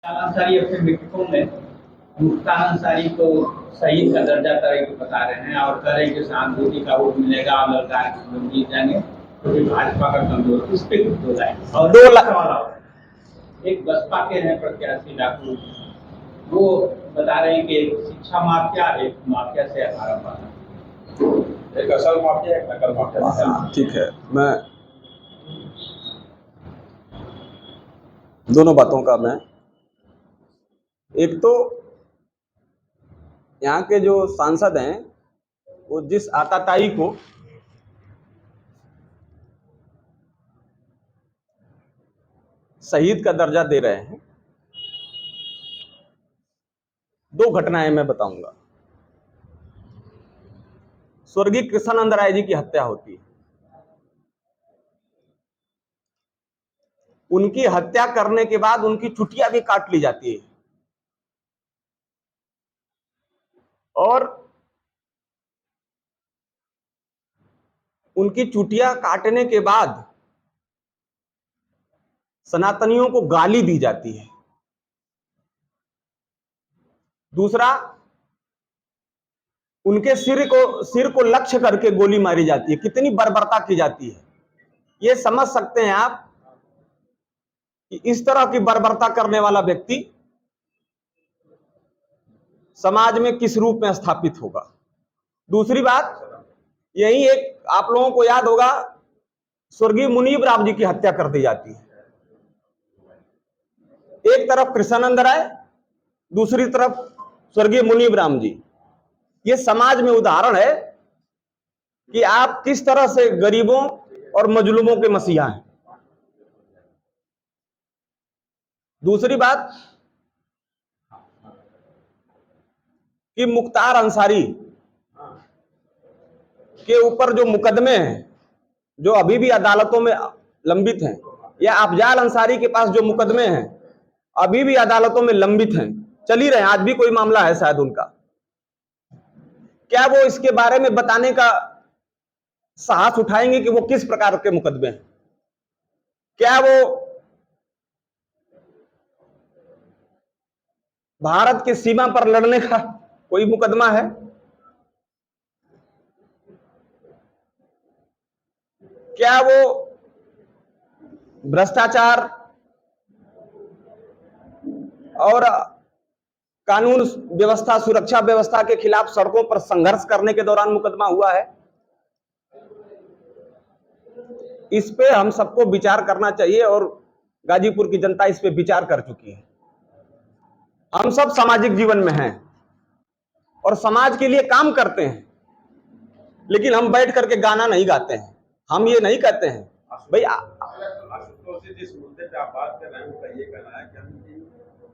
अंसारी अपने मृतकों में मुख्तार अंसारी को शहीद का दर्जा तरह बता रहे हैं और कह रहे हैं कि सहानुभूति का वोट मिलेगा और ललकार के लोग जीत जाएंगे तो फिर भाजपा का कमजोर इस पे कुछ दो लाइन और 2 लाख सवाल। एक बसपा के हैं प्रत्याशी डाकू, वो बता रहे हैं कि शिक्षा माफिया एक माफिया से हमारा पाना, एक असल माफिया एक नकल माफिया। ठीक है, मैं दोनों बातों का मैं एक तो यहाँ के जो सांसद हैं वो जिस आताताई को शहीद का दर्जा दे रहे हैं, 2 घटनाएं मैं बताऊंगा। स्वर्गीय कृष्णानंद राय जी की हत्या होती है। उनकी हत्या करने के बाद उनकी चुटिया भी काट ली जाती है और उनकी चुटिया काटने के बाद सनातनियों को गाली दी जाती है। दूसरा, उनके सिर को लक्ष्य करके गोली मारी जाती है। कितनी बर्बरता की जाती है, ये समझ सकते हैं आप कि इस तरह की बर्बरता करने वाला व्यक्ति समाज में किस रूप में स्थापित होगा। दूसरी बात, यही एक आप लोगों को याद होगा, स्वर्गीय मुनीब राव जी की हत्या कर दी जाती है। एक तरफ कृष्णानंद राय, दूसरी तरफ स्वर्गीय मुनीब राम जी। ये समाज में उदाहरण है कि आप किस तरह से गरीबों और मजलूमों के मसीहा हैं। दूसरी बात कि मुख्तार अंसारी के ऊपर जो मुकदमे हैं, जो अभी भी अदालतों में लंबित हैं, या अफजाल अंसारी के पास जो मुकदमे हैं अभी भी अदालतों में लंबित हैं, चल ही रहे हैं, आज भी कोई मामला है शायद उनका, क्या वो इसके बारे में बताने का साहस उठाएंगे कि वो किस प्रकार के मुकदमे हैं? क्या वो भारत की सीमा पर लड़ने का कोई मुकदमा है? क्या वो भ्रष्टाचार और कानून व्यवस्था, सुरक्षा व्यवस्था के खिलाफ सड़कों पर संघर्ष करने के दौरान मुकदमा हुआ है? इस पे हम सबको विचार करना चाहिए और गाजीपुर की जनता इस पे विचार कर चुकी है। हम सब सामाजिक जीवन में हैं और समाज के लिए काम करते हैं, लेकिन हम बैठ करके गाना नहीं गाते हैं। हम ये नहीं कहते हैं भाई जिस मुद्दे पे आप बात कर रहे हैं उनका ये कहना है कि हम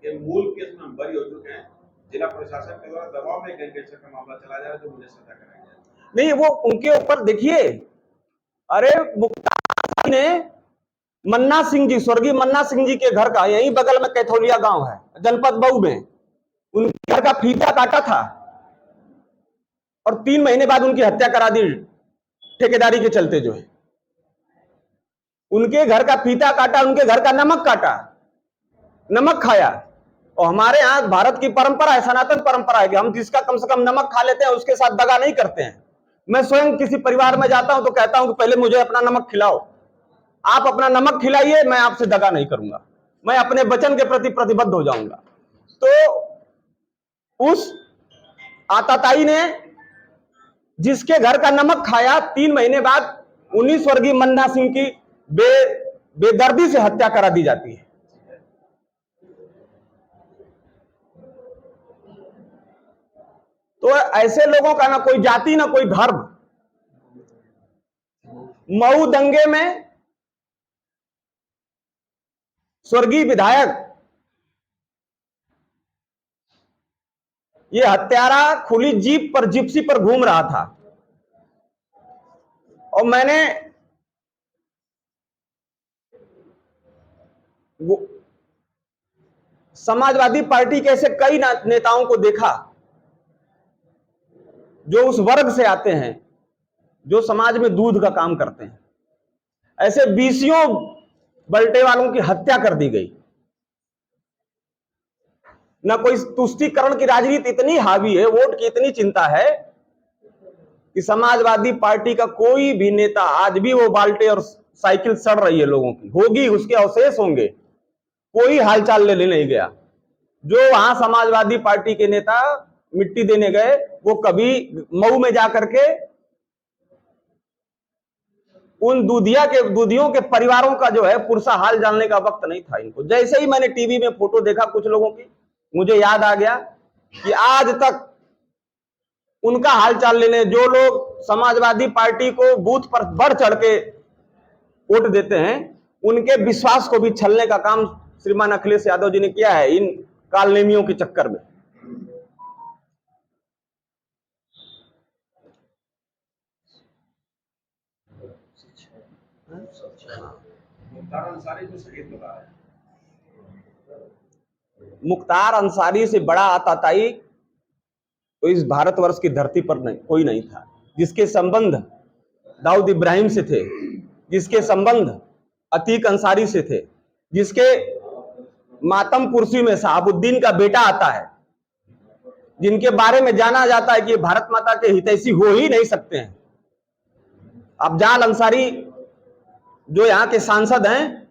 के मूल केस में हम बरी हो चुके हैं, जिला प्रशासन के द्वारा दबाव में गैंगस्टर का मामला चला जा रहा है जो मुझे सजा कराएंगे। नहीं, वो उनके ऊपर देखिए, अरे मुख्तार ने मन्ना सिंह जी, स्वर्गीय मन्ना सिंह जी के घर का यही बगल में कैथोलिया गांव है, जनपद मऊ में, उनके घर का फीता काटा था और 3 महीने बाद उनकी हत्या करा दी ठेकेदारी के चलते। जो है उनके घर का फीता काटा, उनके घर का नमक काटा, नमक खाया। और हमारे यहां भारत की परंपरा है, सनातन परंपरा है कि हम जिसका कम से कम नमक खा लेते हैं उसके साथ दगा नहीं करते हैं। मैं स्वयं किसी परिवार में जाता हूं तो कहता हूं कि पहले मुझे अपना नमक खिलाओ, आप अपना नमक खिलाइए, मैं आपसे दगा नहीं करूंगा, मैं अपने वचन के प्रति प्रतिबद्ध हो जाऊंगा। तो उस आताताई ने जिसके घर का नमक खाया, 3 महीने बाद 19 स्वर्गीय मन्ना सिंह की बेदर्दी से हत्या करा दी जाती है। तो ऐसे लोगों का ना कोई जाति ना कोई धर्म। मऊ दंगे में स्वर्गीय विधायक, ये हत्यारा खुली जीप पर, जिप्सी पर घूम रहा था और मैंने समाजवादी पार्टी के ऐसे कई नेताओं को देखा जो उस वर्ग से आते हैं जो समाज में दूध का काम करते हैं। ऐसे बीसियों बल्टे वालों की हत्या कर दी गई। न कोई तुष्टीकरण की राजनीति इतनी हावी है, वोट की इतनी चिंता है कि समाजवादी पार्टी का कोई भी नेता, आज भी वो बाल्टे और साइकिल सड़ रही है लोगों की, होगी, उसके अवशेष होंगे, कोई हालचाल लेने नहीं गया। जो वहां समाजवादी पार्टी के नेता मिट्टी देने गए, वो कभी मऊ में जाकर के उन दूधियों के परिवारों का जो है पुरसा हाल जानने का वक्त नहीं था इनको। जैसे ही मैंने टीवी में फोटो देखा कुछ लोगों की, मुझे याद आ गया कि आज तक उनका हालचाल लेने, जो लोग समाजवादी पार्टी को बूथ पर बढ़ चढ़ के वोट देते हैं, उनके विश्वास को भी छलने का काम श्रीमान अखिलेश यादव जी ने किया है इन कालनेमियों के चक्कर में। मुख्तार अंसारी को शहीद बता रहे हैं। मुख्तार अंसारी से बड़ा आतताई तो इस भारतवर्ष की धरती पर कोई नहीं था, जिसके संबंध दाऊद इब्राहिम से थे, जिसके संबंध अतीक अंसारी से थे, जिसके मातम कुर्सी में शहाबुद्दीन का बेटा आता है, जिनके बारे में जाना जाता है कि भारत माता के हितैषी हो ही नहीं सकते हैं। अफजाल अंसारी जो यहाँ के सांसद हैं,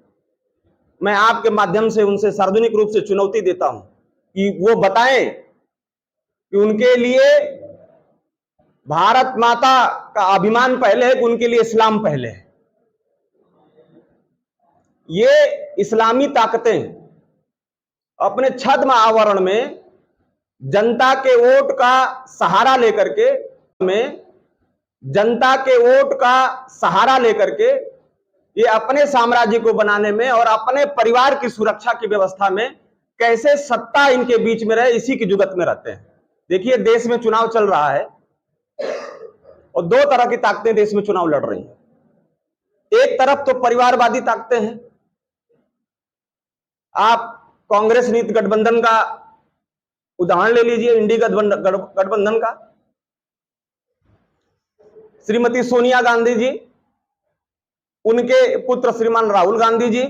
मैं आपके माध्यम से उनसे सार्वजनिक रूप से चुनौती देता हूं कि वो बताएं कि उनके लिए भारत माता का अभिमान पहले है कि उनके लिए इस्लाम पहले है। ये इस्लामी ताकतें अपने छद्म आवरण में जनता के वोट का सहारा लेकर के ये अपने साम्राज्य को बनाने में और अपने परिवार की सुरक्षा की व्यवस्था में कैसे सत्ता इनके बीच में रहे, इसी की जुगत में रहते हैं। देखिए, देश में चुनाव चल रहा है और दो तरह की ताकतें देश में चुनाव लड़ रही हैं। एक तरफ तो परिवारवादी ताकतें हैं। आप कांग्रेस नीति गठबंधन का उदाहरण ले लीजिए, इंडी गठबंधन का। श्रीमती सोनिया गांधी जी, उनके पुत्र श्रीमान राहुल गांधी जी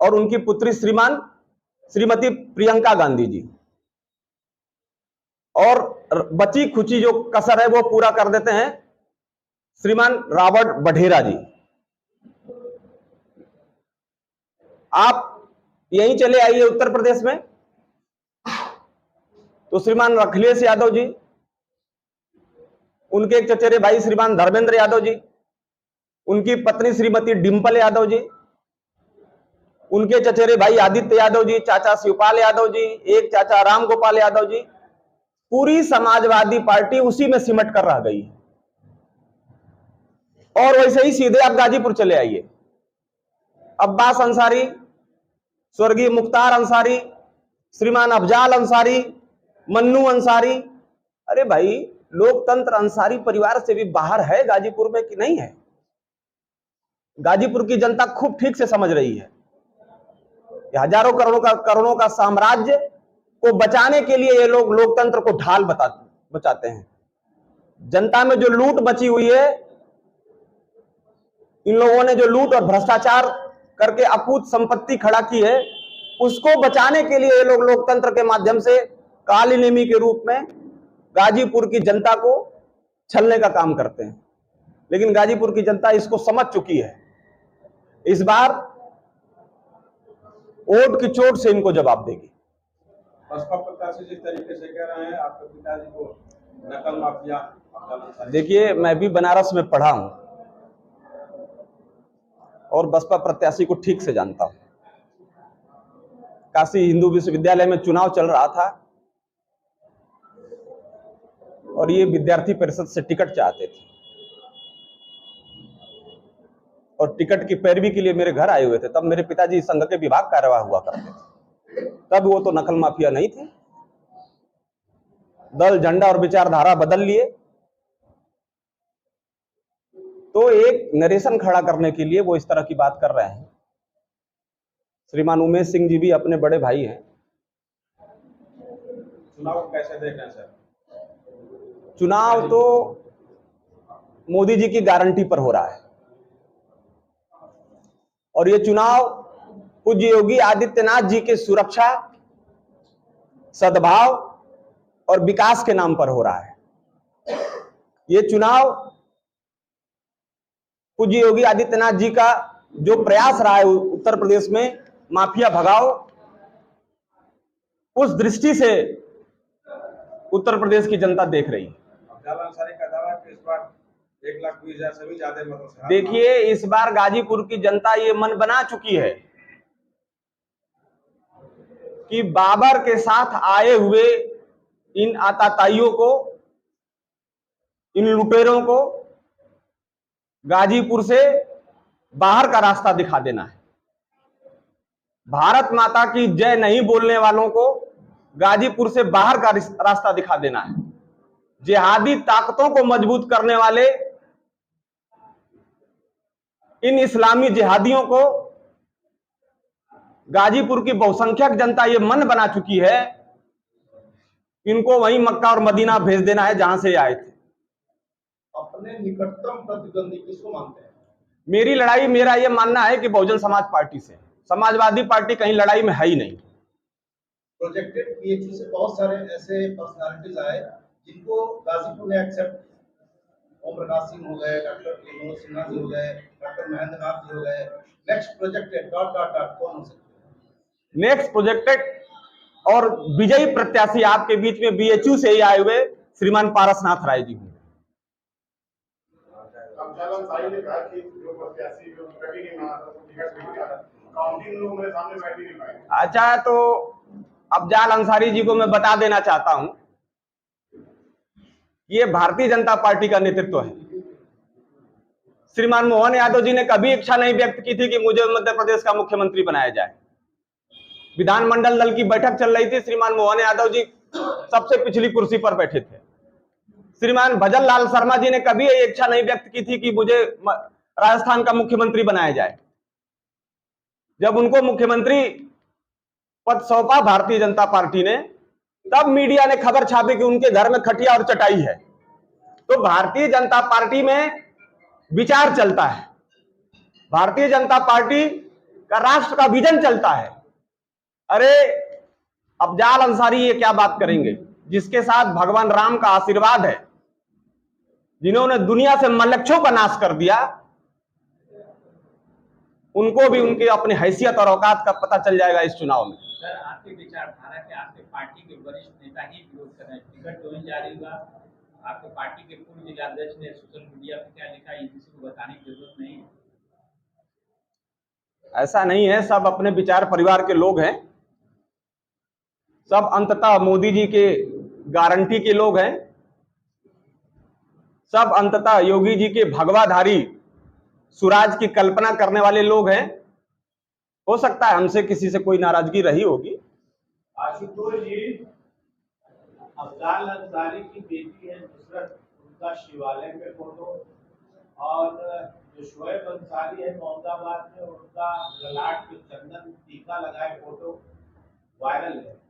और उनकी पुत्री श्रीमती प्रियंका गांधी जी, और बची खुची जो कसर है वो पूरा कर देते हैं श्रीमान रॉबर्ट वढेरा जी। आप यहीं चले आइए उत्तर प्रदेश में, तो श्रीमान अखिलेश यादव जी, उनके एक चचेरे भाई श्रीमान धर्मेंद्र यादव जी, उनकी पत्नी श्रीमती डिंपल यादव जी, उनके चचेरे भाई आदित्य यादव जी, चाचा शिवपाल यादव जी, एक चाचा राम गोपाल यादव जी, पूरी समाजवादी पार्टी उसी में सिमट कर रह गई है। और वैसे ही सीधे आप गाजीपुर चले आइए, अब्बास अंसारी, स्वर्गीय मुख्तार अंसारी, श्रीमान अफजाल अंसारी, मन्नू अंसारी। अरे भाई, लोकतंत्र अंसारी परिवार से भी बाहर है गाजीपुर में कि नहीं है? गाजीपुर की जनता खूब ठीक से समझ रही है। हजारों करोड़ों का साम्राज्य को बचाने के लिए ये लोग लोकतंत्र को ढाल बचाते हैं। जनता में जो लूट बची हुई है, इन लोगों ने जो लूट और भ्रष्टाचार करके अकूत संपत्ति खड़ा की है, उसको बचाने के लिए ये लोग लोकतंत्र के माध्यम से काली नेमी के रूप में गाजीपुर की जनता को छलने का काम करते हैं। लेकिन गाजीपुर की जनता इसको समझ चुकी है। इस बार वोट की चोट से इनको जवाब देगी। बसपा प्रत्याशी जिस तरीके से कह रहे हैं आपके पिताजी को नकल माफिया, देखिए, मैं भी बनारस में पढ़ा हूं और बसपा प्रत्याशी को ठीक से जानता हूं। काशी हिंदू विश्वविद्यालय में चुनाव चल रहा था और ये विद्यार्थी परिषद से टिकट चाहते थे और टिकट की पैरवी के लिए मेरे घर आए हुए थे। तब मेरे पिताजी संघ के विभाग कार्यवाह हुआ करते थे। तब वो तो नकल माफिया नहीं थे। दल, झंडा और विचारधारा बदल लिए तो एक नरेशन खड़ा करने के लिए वो इस तरह की बात कर रहे हैं। श्रीमान उमेश सिंह जी भी अपने बड़े भाई हैं। चुनाव कैसे देख रहे हैं सर? चुनाव तो मोदी जी की गारंटी पर हो रहा है और ये चुनाव पूज्य योगी आदित्यनाथ जी की सुरक्षा सद्भाव और विकास के नाम पर हो रहा है। ये चुनाव पूज्य योगी आदित्यनाथ जी का जो प्रयास रहा है उत्तर प्रदेश में माफिया भगाओ, उस दृष्टि से उत्तर प्रदेश की जनता देख रही है। अफजाल अंसारी का दावा कि इस बार 1,20,000 से भी ज्यादा मतों से देखिए, इस बार गाजीपुर की जनता ये मन बना चुकी है कि बाबर के साथ आए हुए इन आताताइयों को, इन लुटेरों को गाजीपुर से बाहर का रास्ता दिखा देना है। भारत माता की जय नहीं बोलने वालों को गाजीपुर से बाहर का रास्ता दिखा देना है। जिहादी ताकतों को मजबूत करने वाले इन इस्लामी जिहादियों को गाजीपुर की बहुसंख्यक जनता ये मन बना चुकी है, इनको वहीं मक्का और मदीना भेज देना है जहां से आए थे। अपने निकटतम प्रतिद्वंदी किसको मानते हैं? मेरी लड़ाई, मेरा यह मानना है कि बहुजन समाज पार्टी से। समाजवादी पार्टी कहीं लड़ाई में है ही नहीं। प्रोजेक्टेड पीएचयू से बहुत सारे ऐसे पर्सनालिटीज आए जिनको गाजीपुर ने एक्सेप्ट, ओम प्रकाश सिंह हो गए, डॉक्टर मनोज सिन्हा जी हो गए, डॉक्टर महेंद्र नाथ जी हो गए। नेक्स्ट प्रोजेक्टेड ... कौन हो सकते हैं? नेक्स्ट प्रोजेक्टेड और विजयी प्रत्याशी आपके बीच में बीएचयू से ही आए हुए श्रीमान पारसनाथ राय जी होंगे। अफजाल अंसारी ने कहा कि जो प्रत्याशी जो बैठी नहीं माना तो टिकट नहीं मिला, काउंटिंग लोग मेरे सामने बैठ ही नहीं पाए। अच्छा, तो अफजाल अंसारी जी को मैं बता देना चाहता हूं, ये भारतीय जनता पार्टी का नेतृत्व है। श्रीमान मोहन यादव जी ने कभी इच्छा नहीं व्यक्त की थी कि मुझे मध्य प्रदेश का मुख्यमंत्री बनाया जाए। विधानमंडल दल की बैठक चल रही थी, श्रीमान मोहन यादव जी सबसे पिछली कुर्सी पर बैठे थे। श्रीमान भजन लाल शर्मा जी ने कभी ये इच्छा नहीं व्यक्त की थी कि मुझे राजस्थान का मुख्यमंत्री बनाया जाए। जब उनको मुख्यमंत्री पद सौंपा भारतीय जनता पार्टी ने, तब मीडिया ने खबर छापी कि उनके घर में खटिया और चटाई है। तो भारतीय जनता पार्टी में विचार चलता है, भारतीय जनता पार्टी का राष्ट्र का विजन चलता है। अरे अफजाल अंसारी ये क्या बात करेंगे, जिसके साथ भगवान राम का आशीर्वाद है, जिन्होंने दुनिया से मलक्षों का नाश कर दिया, उनको भी उनके अपनी हैसियत और औकात का पता चल जाएगा इस चुनाव में। सर, आपकी विचारधारा के आपके पार्टी के वरिष्ठ नेता ही विरोध कर रहे हैं, टिकट तो नहीं जारी हुआ। आपके पार्टी के पूर्व जिलाध्यक्ष ने सोशल मीडिया पर क्या लिखा है, किसी को बताने की जरूरत नहीं है। ऐसा नहीं है, सब अपने विचार परिवार के लोग हैं, सब अंततः मोदी जी के गारंटी के लोग हैं, सब अंततः योगी जी के भगवाधारी सुराज की कल्पना करने वाले लोग हैं। हो सकता है हमसे किसी से कोई नाराजगी रही होगी। आशुतोष जी, अफजाल अंसारी की बेटी है नुसरत, उनका शिवालय में फोटो, और जो शोएब अंसारी है मोहम्मदाबाद में, उनका ललाट पे चंदन टीका लगाए फोटो वायरल है।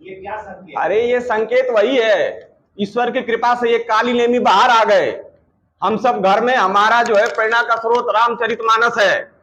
ये क्या संकेत? अरे ये संकेत वही है, ईश्वर की कृपा से ये काली नेमी बाहर आ गए। हम सब घर में, हमारा जो है प्रेरणा का स्रोत रामचरितमानस है।